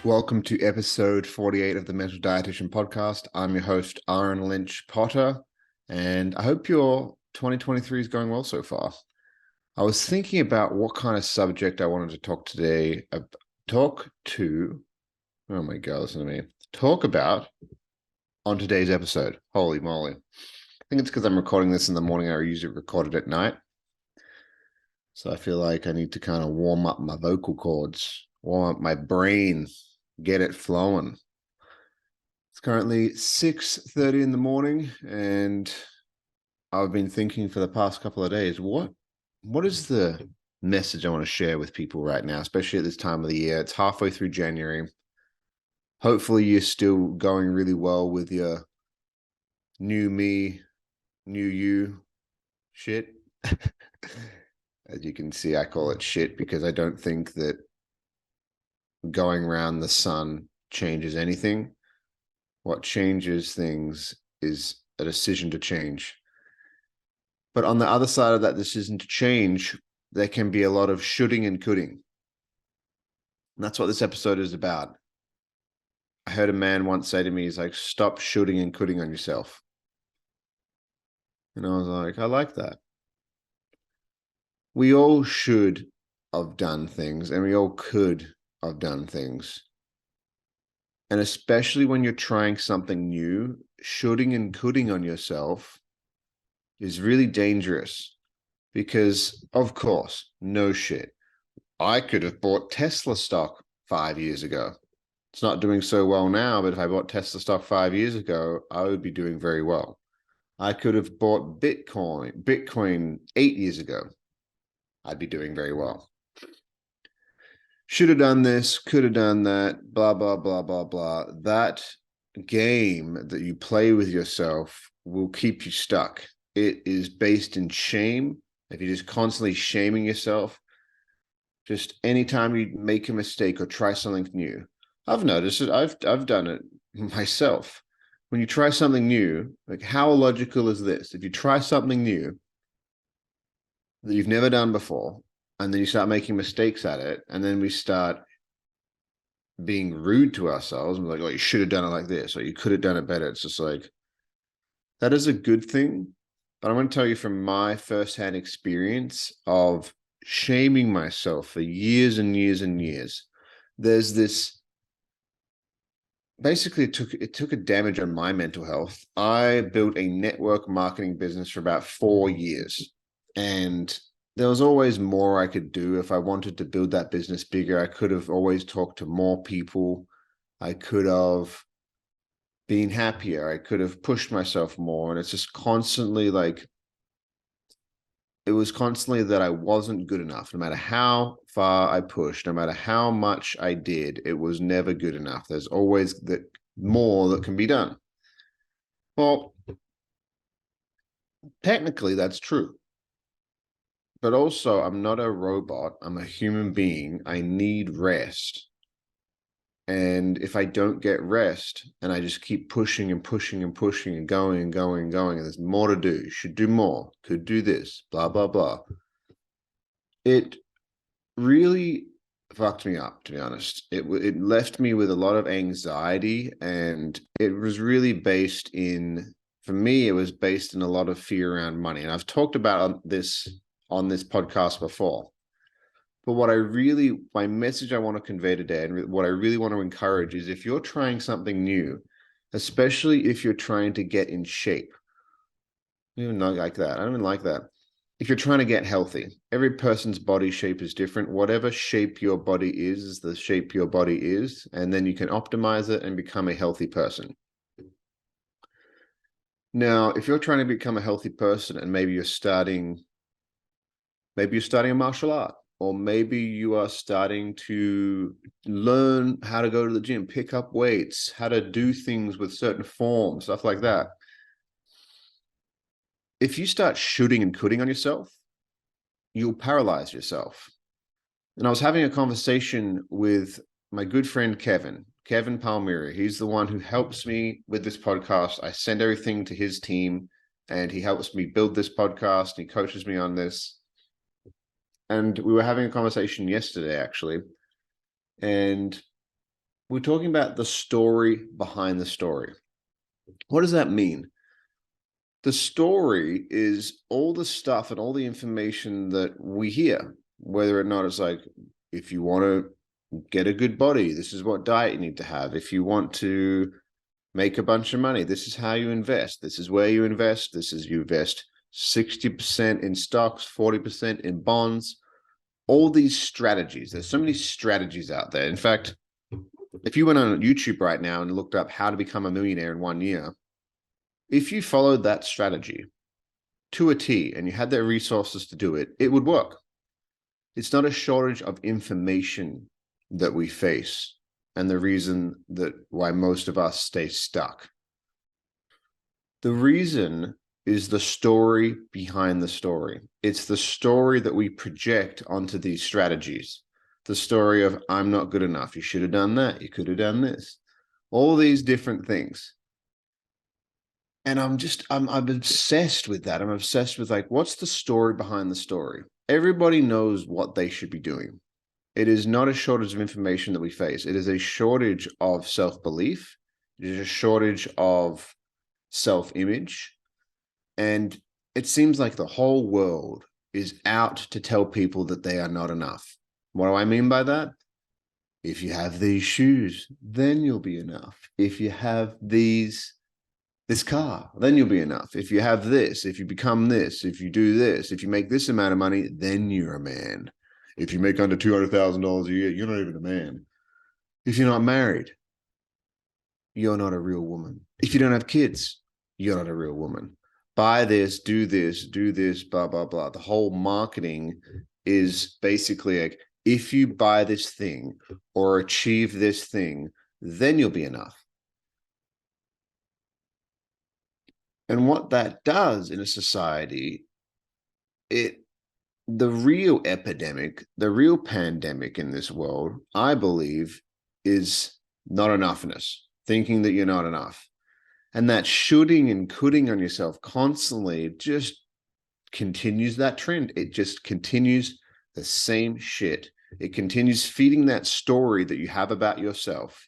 Welcome to episode 48 of the Mental Dietitian Podcast. I'm your host, Aaron Lynch-potter, and I hope your 2023 is going well so far. I was thinking about what kind of subject I wanted to talk today. Talk about on today's episode. Holy moly. I think it's because I'm recording this in the morning. I usually record it at night. So I feel like I need to kind of warm up my vocal cords, warm up my brain, get it flowing. It's currently 6:30 in the morning, and I've been thinking for the past couple of days, what is the message I want to share with people right now, especially at this time of the year? It's halfway through January. Hopefully you're still going really well with your new me, new you shit. As you can see, I call it shit because I don't think that going around the sun changes anything. What changes things is a decision to change. But on the other side of that decision to change, there can be a lot of shoulding and coulding. And that's what this episode is about. I heard a man once say to me, he's like, stop shoulding and coulding on yourself. And I was like, I like that. We all should have done things, and we all could have done things. And especially when you're trying something new, shoulding and coulding on yourself is really dangerous because, of course, no shit. I could have bought Tesla stock 5 years ago. It's not doing so well now, but if I bought Tesla stock 5 years ago, I would be doing very well. I could have bought Bitcoin 8 years ago. I'd be doing very well. Should have done this, could have done that, blah, blah, blah, blah, blah. That game that you play with yourself will keep you stuck. It is based in shame. If you're just constantly shaming yourself, just anytime you make a mistake or try something new, I've noticed it. I've done it myself. When you try something new, like how logical is this? If you try something new that you've never done before, and then you start making mistakes at it, and then we start being rude to ourselves, and we're like, oh, you should have done it like this, or you could have done it better. It's just like, that is a good thing. But I'm going to tell you from my firsthand experience of shaming myself for years and years and years. There's this, basically it took a damage on my mental health. I built a network marketing business for about 4 years, and there was always more I could do. If I wanted to build that business bigger, I could have always talked to more people. I could have been happier. I could have pushed myself more. And it's just constantly like, it was constantly that I wasn't good enough. No matter how far I pushed, no matter how much I did, it was never good enough. There's always more that can be done. Well, technically that's true. But also, I'm not a robot. I'm a human being. I need rest. And if I don't get rest and I just keep pushing and pushing and pushing and going and going and going, and there's more to do, should do more, could do this, blah, blah, blah. It really fucked me up, to be honest. It left me with a lot of anxiety, and it was really based in, for me, it was based in a lot of fear around money. And I've talked about this on this podcast before. But my message I want to convey today, and what I really want to encourage is, if you're trying something new, especially if you're trying to get in shape, even not like that. I don't even like that. If you're trying to get healthy, every person's body shape is different. Whatever shape your body is the shape your body is, and then you can optimize it and become a healthy person. Now, if you're trying to become a healthy person, and maybe you're starting a martial art, or maybe you are starting to learn how to go to the gym, pick up weights, how to do things with certain forms, stuff like that. If you start shooting and coulding on yourself, you'll paralyze yourself. And I was having a conversation with my good friend, Kevin Palmieri. He's the one who helps me with this podcast. I send everything to his team, and he helps me build this podcast. He coaches me on this. And we were having a conversation yesterday, actually. And we're talking about the story behind the story. What does that mean? The story is all the stuff and all the information that we hear, whether or not it's like, if you want to get a good body, this is what diet you need to have. If you want to make a bunch of money, this is how you invest. This is where you invest. This is you invest 60% in stocks, 40% in bonds. All these strategies. There's so many strategies out there. In fact, if you went on YouTube right now and looked up how to become a millionaire in 1 year, if you followed that strategy to a T and you had the resources to do it, it would work. It's not a shortage of information that we face and the reason that why most of us stay stuck. The reason is the story behind the story. It's the story that we project onto these strategies. The story of, I'm not good enough. You should have done that. You could have done this. All these different things. And I'm obsessed with that. I'm obsessed with like, what's the story behind the story? Everybody knows what they should be doing. It is not a shortage of information that we face. It is a shortage of self-belief. It is a shortage of self-image. And it seems like the whole world is out to tell people that they are not enough. What do I mean by that? If you have these shoes, then you'll be enough. If you have this car, then you'll be enough. If you have this, if you become this, if you do this, if you make this amount of money, then you're a man. If you make under $200,000 a year, you're not even a man. If you're not married, you're not a real woman. If you don't have kids, you're not a real woman. Buy this, do this, blah, blah, blah. The whole marketing is basically like, if you buy this thing or achieve this thing, then you'll be enough. And what that does in a society, the real epidemic, the real pandemic in this world, I believe, is not enoughness, thinking that you're not enough. And that shoulding and coulding on yourself constantly just continues that trend. It just continues the same shit. It continues feeding that story that you have about yourself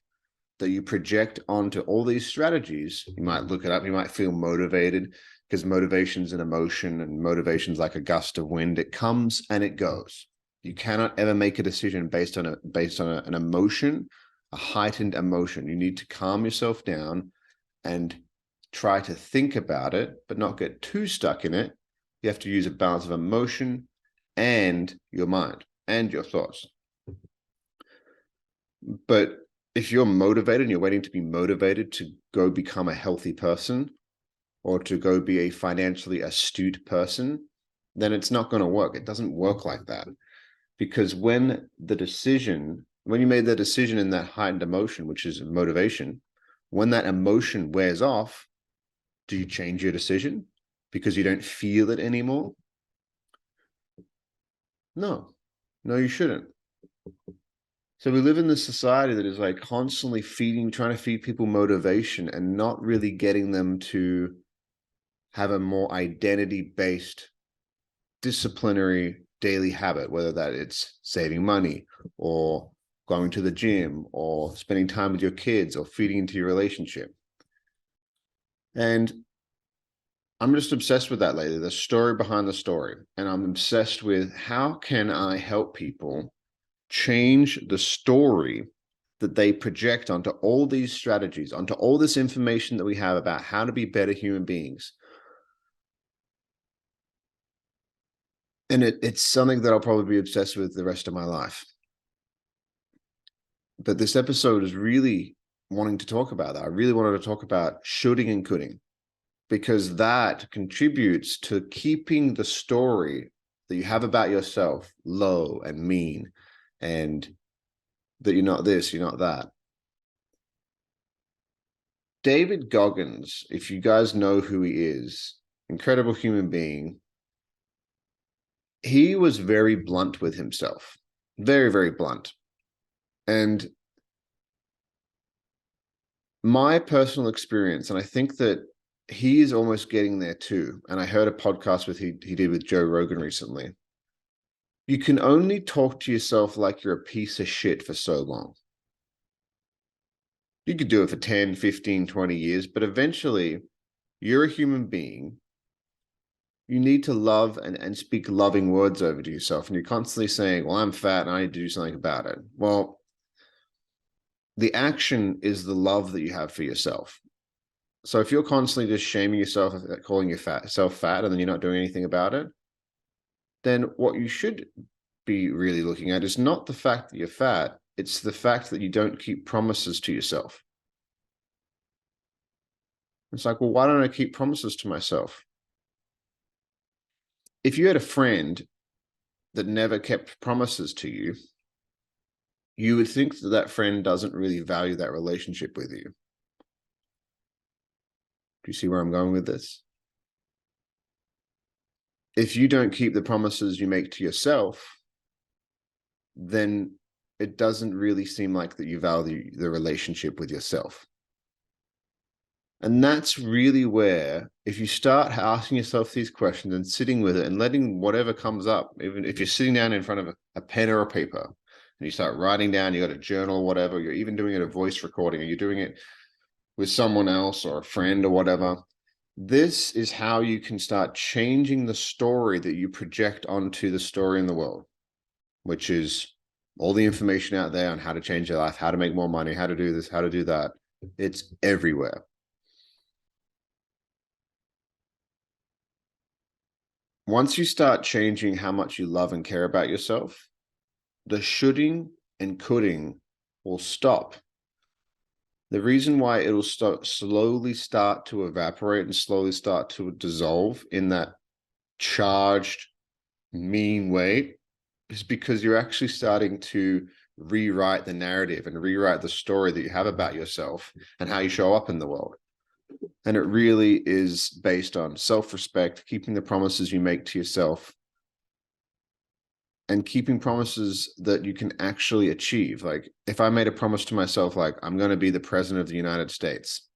that you project onto all these strategies. You might look it up. You might feel motivated because motivation's an emotion and motivation's like a gust of wind. It comes and it goes. You cannot ever make a decision based on an emotion, a heightened emotion. You need to calm yourself down and try to think about it, but not get too stuck in it. You have to use a balance of emotion and your mind and your thoughts. But if you're motivated and you're waiting to be motivated to go become a healthy person or to go be a financially astute person, then it's not going to work. It doesn't work like that. Because when you made the decision in that heightened emotion, which is motivation, when that emotion wears off, do you change your decision because you don't feel it anymore? No, you shouldn't. So we live in this society that is like constantly trying to feed people motivation and not really getting them to have a more identity-based, disciplinary daily habit, whether that it's saving money or going to the gym or spending time with your kids or feeding into your relationship. And I'm just obsessed with that lately, the story behind the story. And I'm obsessed with how can I help people change the story that they project onto all these strategies, onto all this information that we have about how to be better human beings. And it's something that I'll probably be obsessed with the rest of my life. But this episode is really wanting to talk about that. I really wanted to talk about shoulding and coulding, because that contributes to keeping the story that you have about yourself low and mean, and that you're not this, you're not that. David Goggins, if you guys know who he is, incredible human being, he was very blunt with himself, very, very blunt. And my personal experience, and I think that he is almost getting there too, and I heard a podcast he did with Joe Rogan recently. You can only talk to yourself like you're a piece of shit for so long. You could do it for 10, 15, 20 years, but eventually you're a human being. You need to love and speak loving words over to yourself. And you're constantly saying, well, I'm fat and I need to do something about it. Well, the action is the love that you have for yourself. So if you're constantly just shaming yourself, calling yourself fat, and then you're not doing anything about it, then what you should be really looking at is not the fact that you're fat, it's the fact that you don't keep promises to yourself. It's like, well, why don't I keep promises to myself? If you had a friend that never kept promises to you, you would think that that friend doesn't really value that relationship with you. Do you see where I'm going with this? If you don't keep the promises you make to yourself, then it doesn't really seem like that you value the relationship with yourself. And that's really where, if you start asking yourself these questions and sitting with it and letting whatever comes up, even if you're sitting down in front of a pen or a paper and you start writing down, you got a journal or whatever, you're even doing it a voice recording, or you're doing it with someone else or a friend or whatever, this is how you can start changing the story that you project onto the story in the world, which is all the information out there on how to change your life, how to make more money, how to do this, how to do that. It's everywhere. Once you start changing how much you love and care about yourself, the shoulding and coulding will stop. The reason why it'll slowly start to evaporate and slowly start to dissolve in that charged, mean way is because you're actually starting to rewrite the narrative and rewrite the story that you have about yourself and how you show up in the world. And it really is based on self-respect, keeping the promises you make to yourself, and keeping promises that you can actually achieve. Like if I made a promise to myself, like I'm going to be the president of the United States,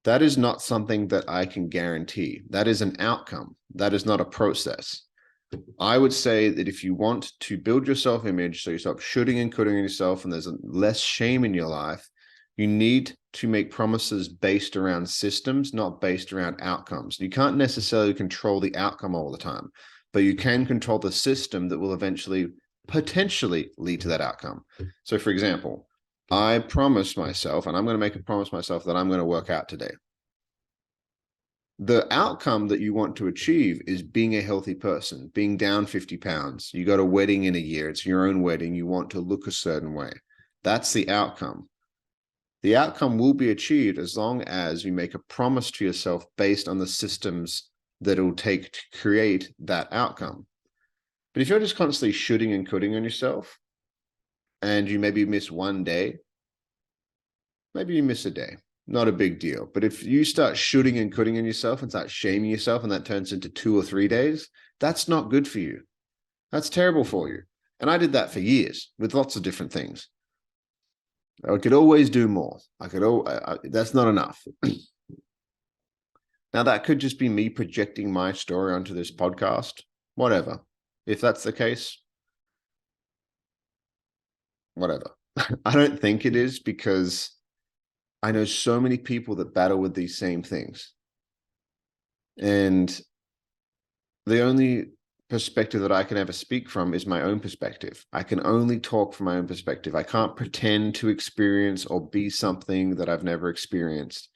that is not something that I can guarantee. That is an outcome. That is not a process. I would say that if you want to build your self-image, so you stop shooting and coulding yourself and there's less shame in your life, you need to make promises based around systems, not based around outcomes. You can't necessarily control the outcome all the time, but you can control the system that will eventually potentially lead to that outcome. So for example, I promised myself, and I'm going to make a promise myself that I'm going to work out today. The outcome that you want to achieve is being a healthy person, being down 50 pounds. You got a wedding in a year. It's your own wedding. You want to look a certain way. That's the outcome. The outcome will be achieved as long as you make a promise to yourself based on the systems that it'll take to create that outcome. But if you're just constantly shooting and coulding on yourself and you maybe miss one day, maybe you miss a day, not a big deal. But if you start shooting and coulding on yourself and start shaming yourself and that turns into 2 or 3 days, that's not good for you. That's terrible for you. And I did that for years with lots of different things. I could always do more. That's not enough. Now, that could just be me projecting my story onto this podcast, whatever. If that's the case, whatever. I don't think it is, because I know so many people that battle with these same things. And the only perspective that I can ever speak from is my own perspective. I can only talk from my own perspective. I can't pretend to experience or be something that I've never experienced.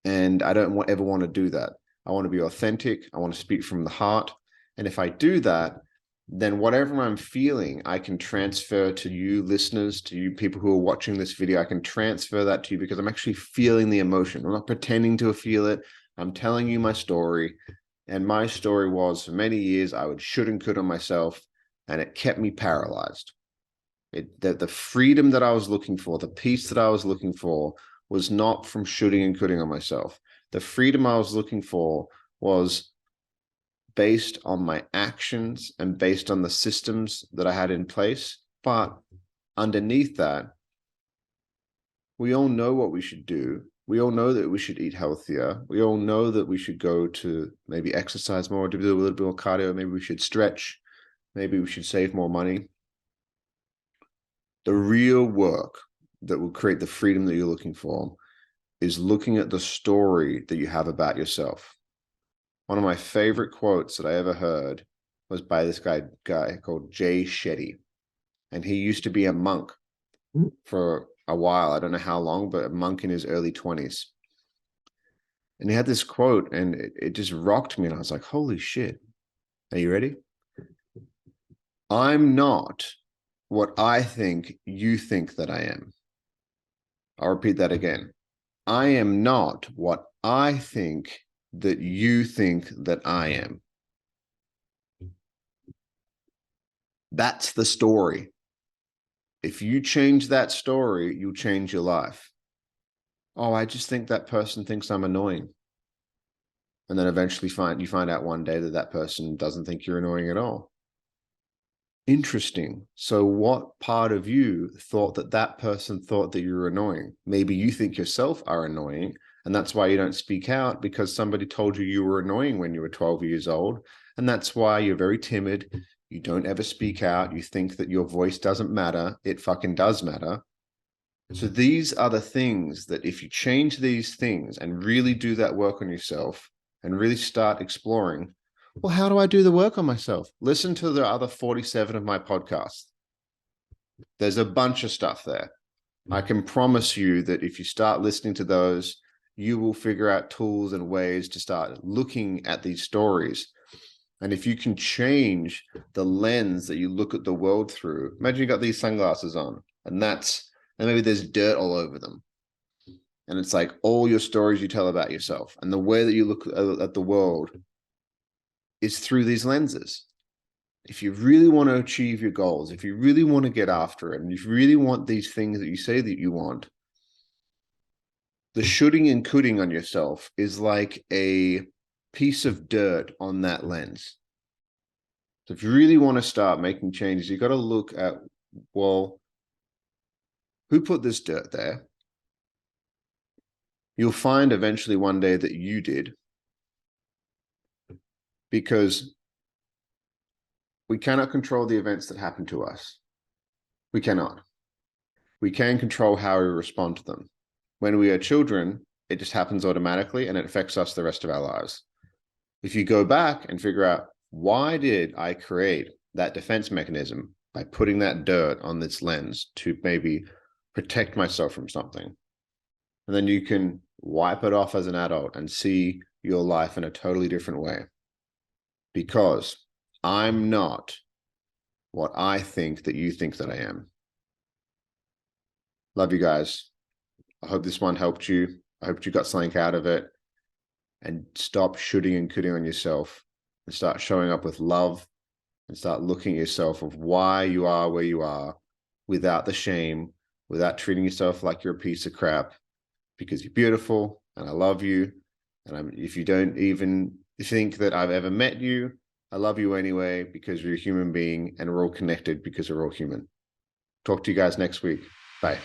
And I don't ever want to do that. I want to be authentic. I want to speak from the heart. And if I do that, then whatever I'm feeling, I can transfer to you listeners, to you people who are watching this video. I can transfer that to you because I'm actually feeling the emotion. I'm not pretending to feel it. I'm telling you my story. And my story was, for many years, I would should and could on myself, and it kept me paralyzed. The freedom that I was looking for, the peace that I was looking for, was not from shooting and coulding on myself. The freedom I was looking for was based on my actions and based on the systems that I had in place. But underneath that, we all know what we should do. We all know that we should eat healthier. We all know that we should go to maybe exercise more, do a little bit more cardio. Maybe we should stretch. Maybe we should save more money. The real work, that will create the freedom that you're looking for is looking at the story that you have about yourself. One of my favorite quotes that I ever heard was by this guy called Jay Shetty. And he used to be a monk for a while. I don't know how long, but a monk in his early 20s. And he had this quote, and it just rocked me. And I was like, holy shit. Are you ready? I'm not what I think you think that I am. I'll repeat that again. I am not what I think that you think that I am. That's the story. If you change that story, you'll change your life. Oh, I just think that person thinks I'm annoying. And then eventually you find out one day that that person doesn't think you're annoying at all. Interesting. So what part of you thought that that person thought that you were annoying? Maybe you think yourself are annoying, and that's why you don't speak out, because somebody told you you were annoying when you were 12 years old. And that's why you're very timid. You don't ever speak out. You think that your voice doesn't matter. It fucking does matter. So these are the things that if you change these things and really do that work on yourself and really start exploring, well, how do I do the work on myself? Listen to the other 47 of my podcasts. There's a bunch of stuff there. I can promise you that if you start listening to those, you will figure out tools and ways to start looking at these stories. And if you can change the lens that you look at the world through, imagine you got these sunglasses on, and maybe there's dirt all over them. And it's like all your stories you tell about yourself, and the way that you look at the world is through these lenses. If you really want to achieve your goals, if you really want to get after it, and if you really want these things that you say that you want, the shooting and cutting on yourself is like a piece of dirt on that lens. So if you really want to start making changes, you've got to look at, well, who put this dirt there? You'll find eventually one day that you did, because we cannot control the events that happen to us. We cannot. We can control how we respond to them. When we are children, it just happens automatically and it affects us the rest of our lives. If you go back and figure out, why did I create that defense mechanism by putting that dirt on this lens to maybe protect myself from something? And then you can wipe it off as an adult and see your life in a totally different way. Because I'm not what I think that you think that I am. Love you guys. I hope this one helped you. I hope you got something out of it. And stop shooting and cutting on yourself and start showing up with love and start looking at yourself of why you are where you are without the shame, without treating yourself like you're a piece of crap, because you're beautiful and I love you. And if you don't even think that I've ever met you, I love you anyway, because you're a human being and we're all connected because we're all human. Talk to you guys next week. Bye.